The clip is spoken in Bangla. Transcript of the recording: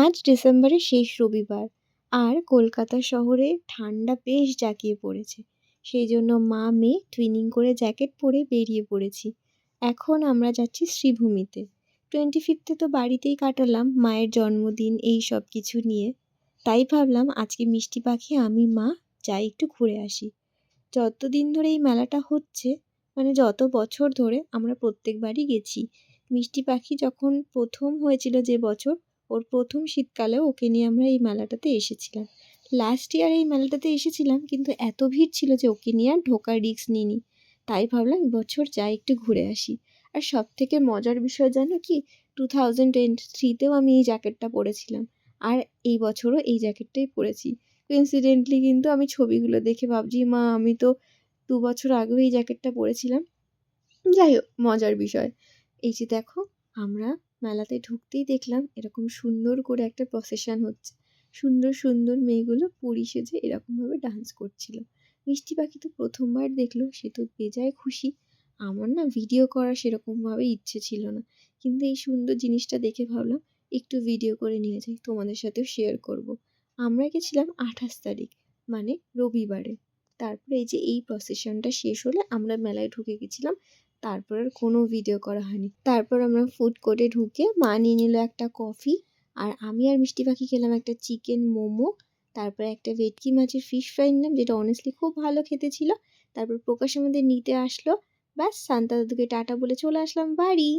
আজ ডিসেম্বরের শেষ রবিবার আর কলকাতা শহরে ঠান্ডা বেশ জাঁকিয়ে পড়েছে। সেই জন্য মা মেয়ে টুইনিং করে জ্যাকেট পরে বেরিয়ে পড়েছি। এখন আমরা যাচ্ছি শ্রীভূমিতে। 25th তো বাড়িতেই কাটালাম মায়ের জন্মদিন এই সব কিছু নিয়ে। তাই ভাবলাম আজকে মিষ্টি পাখি আমি মা যাই একটু ঘুরে আসি। যতদিন ধরে এই মেলাটা হচ্ছে, মানে যত বছর ধরে আমরা প্রত্যেকবারই গেছি। মিষ্টি পাখি যখন প্রথম হয়েছিল যে বছর, ওর প্রথম শীতকালেও ওকে নিয়ে আমরা এই মেলাটাতে এসেছিলাম। লাস্ট ইয়ার এই মেলাটাতে এসেছিলাম, কিন্তু এত ভিড় ছিল যে ওকে নিয়ে আর ঢোকার রিস্ক নিইনি। তাই ভাবলাম এবছর যাই একটু ঘুরে আসি। আর সব থেকে মজার বিষয় জানো কি, 2023তেও আমি এই জ্যাকেটটা পরেছিলাম, আর এই বছরও এই জ্যাকেটটাই পরেছি। কোইন্সিডেন্টলি কিন্তু আমি ছবিগুলো দেখে ভাবছি মা আমি তো 2 বছর আগেও এই জ্যাকেটটা পরেছিলাম। যাই হোক, মজার বিষয়। এই যে দেখো, আমরা মেলাতে ঢুকতেই দেখলাম এরকম সুন্দর করে একটা প্রসেশন হচ্ছে। সুন্দর সুন্দর মেয়েগুলো পরী সেজে এরকমভাবে ডান্স করছিল। মিষ্টি পাখি তো প্রথমবার দেখলো, সে তো বেজায় খুশি। আমার না ভিডিও করার সেরকমভাবে ইচ্ছে ছিল না, কিন্তু এই সুন্দর জিনিসটা দেখে ভাবলাম একটু ভিডিও করে নিয়ে যাই, তোমাদের সাথেও শেয়ার করব। আমরা গেছিলাম 28 তারিখ, মানে রবিবারে। তারপরে এই যে এই প্রসেশনটা শেষ হলে আমরা মেলায় ঢুকে গেছিলাম। তারপর আর কোনো ভিডিও করা হয়নি। তারপর আমরা ফুড কোর্টে ঢুকে মা নিয়ে নিল একটা কফি, আর আমি আর মিষ্টি পাখি খেলাম একটা চিকেন মোমো। তারপরে একটা ভেটকি মাছের ফিশ ফ্রাই নিলাম, যেটা অনেস্টলি খুব ভালো খেতে ছিল। তারপর প্রকাশ আমাদের নিতে আসলো। ব্যাস, সান্তা দাদুকে টাটা বলে চলে আসলাম বাড়ি।